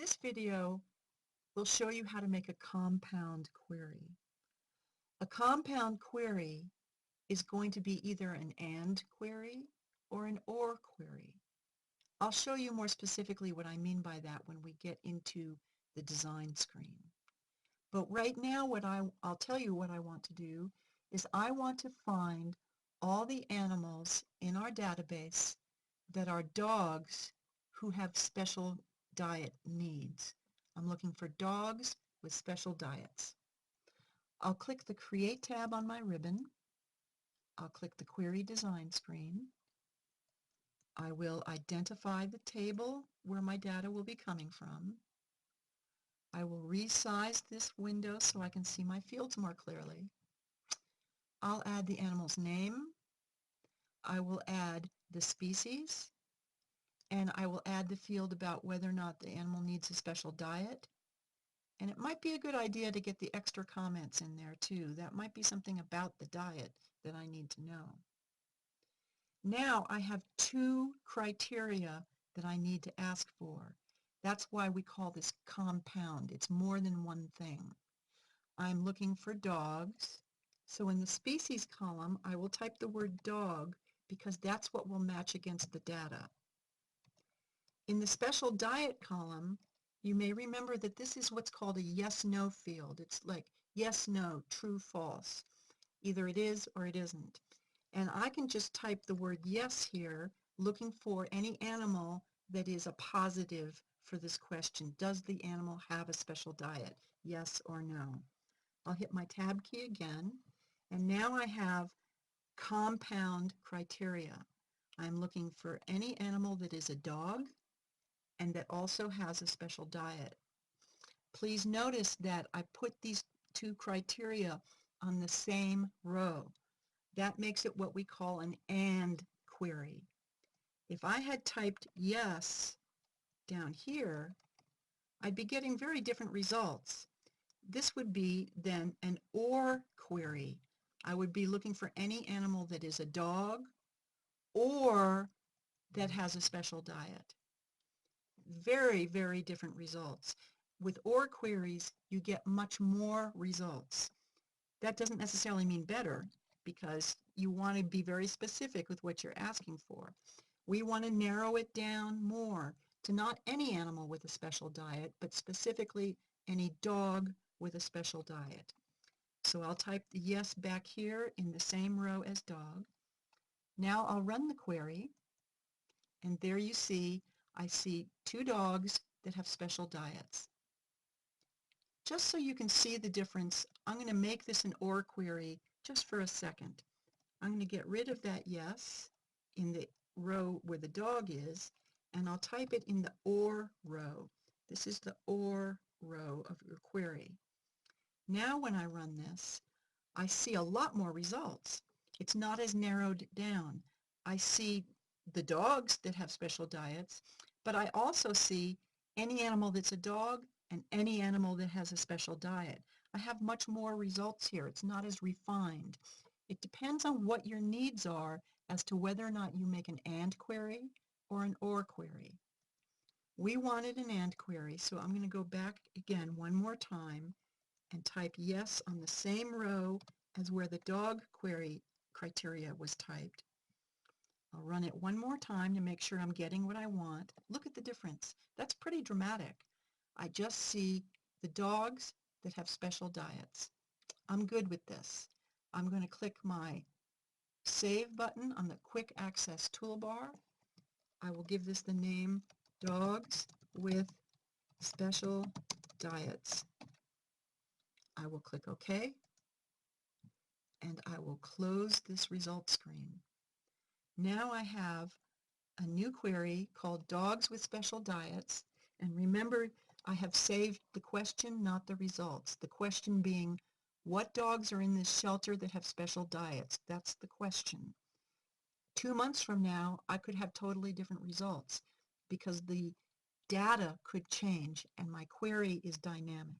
this video, we'll show you how to make a compound query. A compound query is going to be either an AND query or an OR query. I'll show you more specifically what I mean by that when we get into the design screen. But right now I'll tell you what I want to do is I want to find all the animals in our database that are dogs who have special diet needs. I'm looking for dogs with special diets. I'll click the Create tab on my ribbon. I'll click the Query Design screen. I will identify the table where my data will be coming from. I will resize this window so I can see my fields more clearly. I'll add the animal's name. I will add the species, and I will add the field about whether or not the animal needs a special diet. And it might be a good idea to get the extra comments in there too. That might be something about the diet that I need to know. Now I have two criteria that I need to ask for. That's why we call this compound. It's more than one thing. I'm looking for dogs. So in the species column, I will type the word dog because that's what will match against the data. In the special diet column, you may remember that this is what's called a yes-no field. It's like yes, no, true, false. Either it is or it isn't. And I can just type the word yes here, looking for any animal that is a positive for this question. Does the animal have a special diet? Yes or no? I'll hit my tab key again, and now I have compound criteria. I'm looking for any animal that is a dog and that also has a special diet. Please notice that I put these two criteria on the same row. That makes it what we call an AND query. If I had typed yes down here, I'd be getting very different results. This would be then an OR query. I would be looking for any animal that is a dog or that has a special diet. Very, very different results. With OR queries, you get much more results. That doesn't necessarily mean better because you want to be very specific with what you're asking for. We want to narrow it down more to not any animal with a special diet, but specifically any dog with a special diet. So I'll type the yes back here in the same row as dog. Now I'll run the query, and there you see, I see two dogs that have special diets. Just so you can see the difference, I'm going to make this an OR query just for a second. I'm going to get rid of that yes in the row where the dog is, and I'll type it in the OR row. This is the OR row of your query. Now when I run this, I see a lot more results. It's not as narrowed down. I see the dogs that have special diets, but I also see any animal that's a dog and any animal that has a special diet. I have much more results here. It's not as refined. It depends on what your needs are as to whether or not you make an AND query or an OR query. We wanted an AND query, so I'm going to go back again one more time and type yes on the same row as where the dog query criteria was typed. I'll run it one more time to make sure I'm getting what I want. Look at the difference. That's pretty dramatic. I just see the dogs that have special diets. I'm good with this. I'm going to click my Save button on the Quick Access toolbar. I will give this the name Dogs with Special Diets. I will click OK, and I will close this result screen. Now I have a new query called Dogs with Special Diets, and remember, I have saved the question, not the results. The question being, what dogs are in this shelter that have special diets? That's the question. 2 months from now, I could have totally different results because the data could change and my query is dynamic.